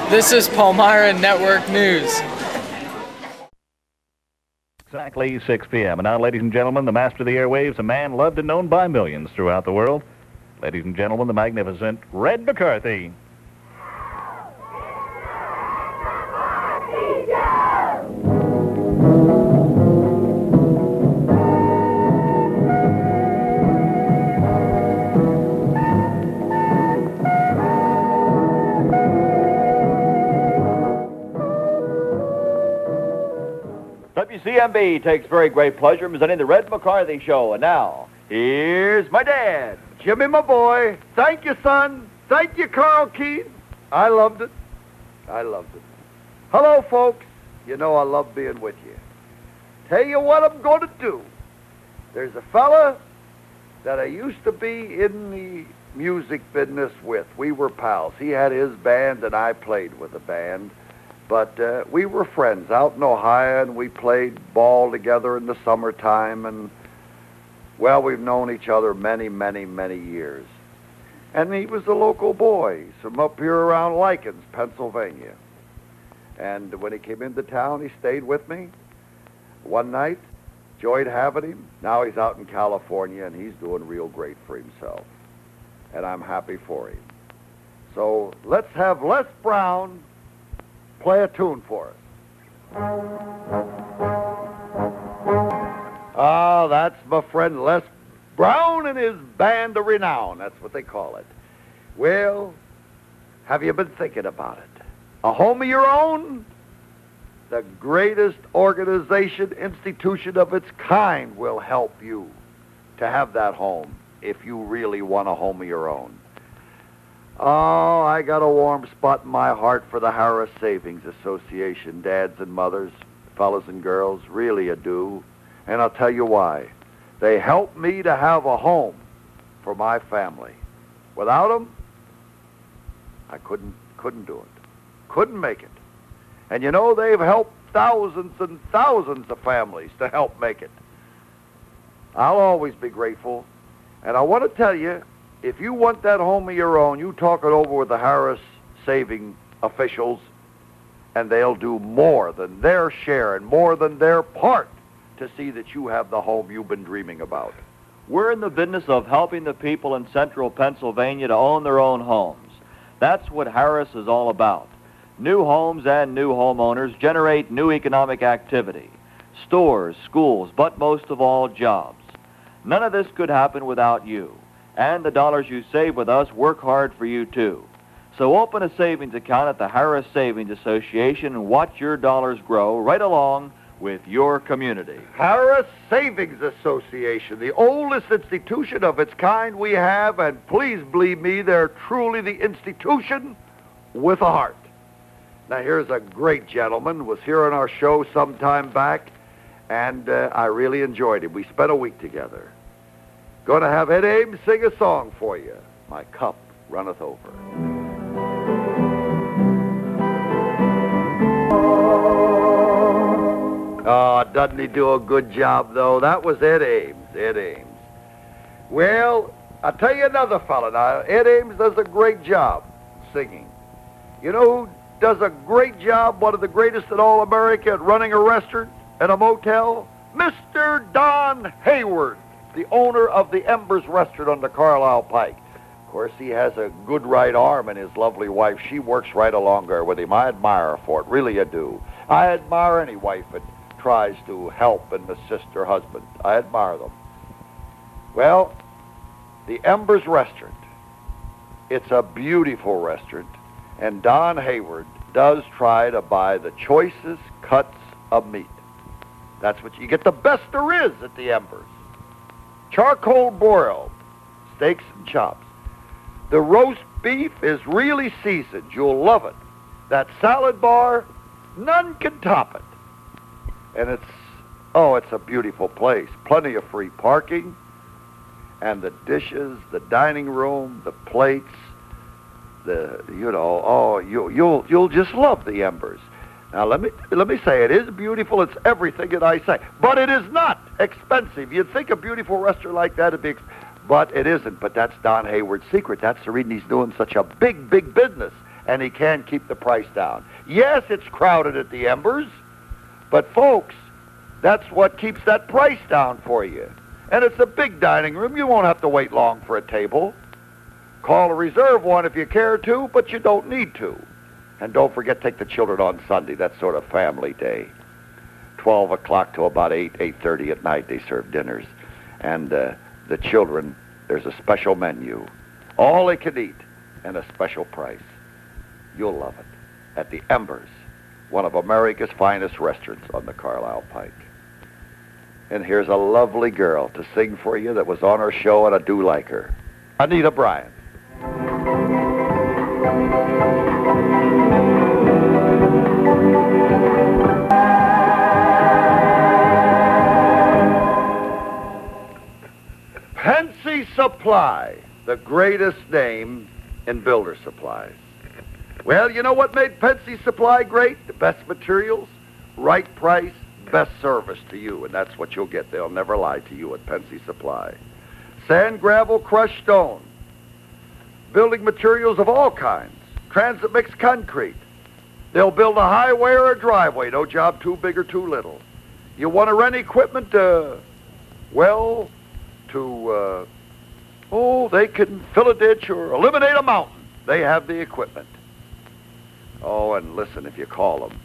This is PALMYR Network News. Exactly 6 p.m. And now, ladies and gentlemen, the master of the airwaves, a man loved and known by millions throughout the world. Ladies and gentlemen, the magnificent Red McCarthy. WCMB takes very great pleasure in presenting the Red McCarthy Show. And now, here's my dad. Jimmy, my boy. Thank you, son. Thank you, Carl Keith. I loved it. I loved it. Hello, folks. You know I love being with you. Tell you what I'm going to do. There's a fella that I used to be in the music business with. We were pals. He had his band, and I played with the band. But we were friends out in Ohio, and we played ball together in the summertime. And, well, we've known each other many, many, many years. And he was a local boy from up here around Likens, Pennsylvania. And when he came into town, he stayed with me one night. Enjoyed having him. Now he's out in California, and he's doing real great for himself. And I'm happy for him. So let's have Les Brown play a tune for us. Ah, that's my friend Les Brown and his band of renown. That's what they call it. Well, have you been thinking about it? A home of your own? The greatest organization, institution of its kind will help you to have that home if you really want a home of your own. Oh, I got a warm spot in my heart for the Harris Savings Association, dads and mothers, fellas and girls, really I do. And I'll tell you why. They helped me to have a home for my family. Without them, I couldn't do it. Couldn't make it. And you know, they've helped thousands and thousands of families to help make it. I'll always be grateful. And I want to tell you, if you want that home of your own, you talk it over with the Harris Saving officials, and they'll do more than their share and more than their part to see that you have the home you've been dreaming about. We're in the business of helping the people in central Pennsylvania to own their own homes. That's what Harris is all about. New homes and new homeowners generate new economic activity. Stores, schools, but most of all, jobs. None of this could happen without you. And the dollars you save with us work hard for you, too. So open a savings account at the Harris Savings Association and watch your dollars grow right along with your community. Harris Savings Association, the oldest institution of its kind we have, and please believe me, they're truly the institution with a heart. Now, here's a great gentleman, was here on our show some time back, and I really enjoyed him. We spent a week together. Going to have Ed Ames sing a song for you. My cup runneth over. Oh, doesn't he do a good job, though? That was Ed Ames, Ed Ames. Well, I'll tell you another fella now. Ed Ames does a great job singing. You know who does a great job, one of the greatest in all America, at running a restaurant and a motel? Mr. Don Hayward, the owner of the Embers Restaurant on the Carlisle Pike. Of course, he has a good right arm, and his lovely wife, she works right along there with him. I admire her for it, really I do. I admire any wife that tries to help and assist her husband. I admire them. Well, the Embers Restaurant, it's a beautiful restaurant, and Don Hayward does try to buy the choicest cuts of meat. That's what you get, the best there is at the Embers. Charcoal broiled, steaks and chops. The roast beef is really seasoned. You'll love it. That salad bar, none can top it. And it's a beautiful place. Plenty of free parking, and the dishes, the dining room, the plates, you'll just love the Embers. Now, let me say, it is beautiful. It's everything that I say. But it is not expensive. You'd think a beautiful restaurant like that would be but it isn't. But that's Don Hayward's secret. That's the reason he's doing such a big, big business. and he can keep the price down. Yes, it's crowded at the Embers, but folks, that's what keeps that price down for you. And it's a big dining room. You won't have to wait long for a table. Call to reserve one if you care to, but you don't need to. And don't forget, take the children on Sunday. That's sort of family day. 12 o'clock to about 8:30 at night, they serve dinners. And the children, there's a special menu. All they can eat, and a special price. You'll love it. At the Embers, one of America's finest restaurants on the Carlisle Pike. And here's a lovely girl to sing for you that was on our show, and I do like her. Anita Bryant. Pensy Supply, the greatest name in builder supplies. Well, you know what made Pensy Supply great? The best materials, right price, best service to you, and that's what you'll get. They'll never lie to you at Pensy Supply. Sand, gravel, crushed stone, building materials of all kinds, transit mixed concrete. They'll build a highway or a driveway, no job too big or too little. You want to rent equipment they can fill a ditch or eliminate a mountain. They have the equipment. Oh, and listen, if you call them,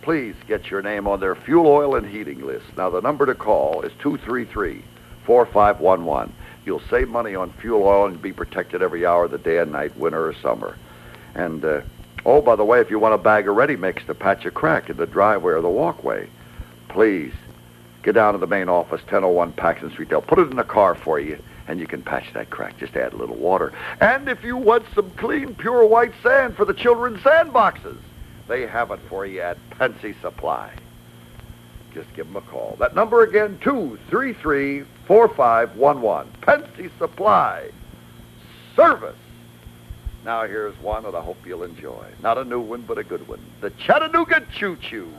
please get your name on their fuel, oil, and heating list. Now, the number to call is 233-4511. You'll save money on fuel oil and be protected every hour of the day and night, winter or summer. And, by the way, if you want a bag of ready mix to patch a crack in the driveway or the walkway, please get down to the main office, 1001 Paxton Street. They'll put it in the car for you, and you can patch that crack. Just add a little water. And if you want some clean, pure white sand for the children's sandboxes, they have it for you at Pensy Supply. Just give them a call. That number again, 233-4511. Pensy Supply. Service. Now here's one that I hope you'll enjoy. Not a new one, but a good one. The Chattanooga Choo Choo.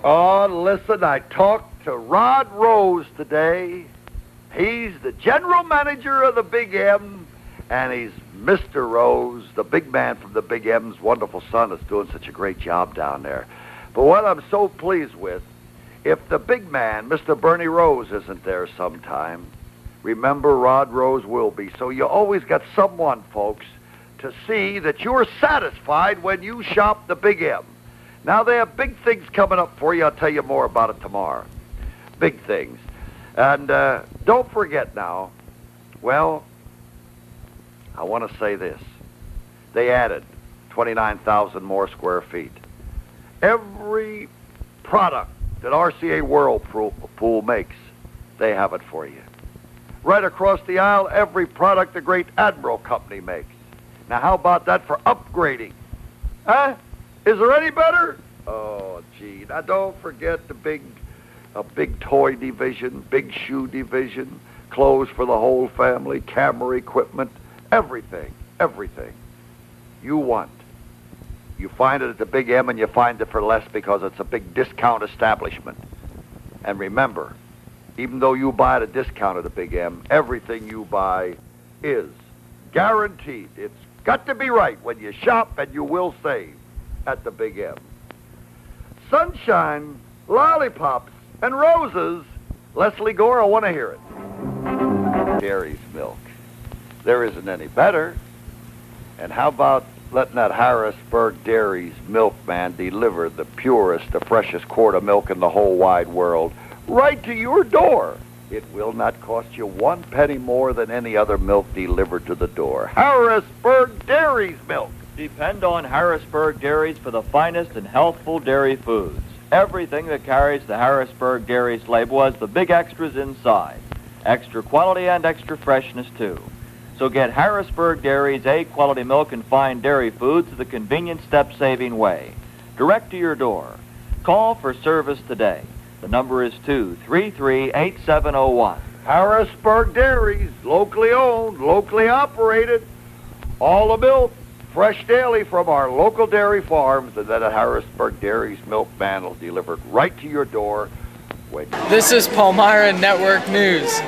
Oh, listen, I talked to Rod Rose today. He's the general manager of the Big M, and he's Mr. Rose, the big man from the Big M's wonderful son that's doing such a great job down there. But what I'm so pleased with, if the big man, Mr. Bernie Rose, isn't there sometime, remember Rod Rose will be. So you always got someone, folks, to see that you're satisfied when you shop the Big M. Now, they have big things coming up for you. I'll tell you more about it tomorrow. Big things. And don't forget now, well, I want to say this. They added 29,000 more square feet. Every product that RCA Whirlpool makes, they have it for you. Right across the aisle, every product the great Admiral Company makes. Now, how about that for upgrading? Huh? Is there any better? Oh, gee. Now, don't forget a big toy division, big shoe division, clothes for the whole family, camera equipment, everything you want. You find it at the Big M, and you find it for less because it's a big discount establishment. And remember, even though you buy at a discount at the Big M, everything you buy is guaranteed. It's got to be right when you shop, and you will save at the Big M. Sunshine, lollipops, and roses. Leslie Gore, I want to hear it. Dairy's milk. There isn't any better. And how about letting that Harrisburg Dairy's milkman deliver the purest, the freshest quart of milk in the whole wide world right to your door? It will not cost you 1 penny more than any other milk delivered to the door. Harrisburg Dairy's milk. Depend on Harrisburg Dairies for the finest and healthful dairy foods. Everything that carries the Harrisburg Dairies label has the big extras inside. Extra quality and extra freshness, too. So get Harrisburg Dairies A-quality milk and fine dairy foods the convenient, step-saving way. Direct to your door. Call for service today. The number is 233-8701. Harrisburg Dairies, locally owned, locally operated. All the milk, fresh daily from our local dairy farms, and then a Harrisburg Dairies milkman will deliver it right to your door. This is PALMYR NETWORK News.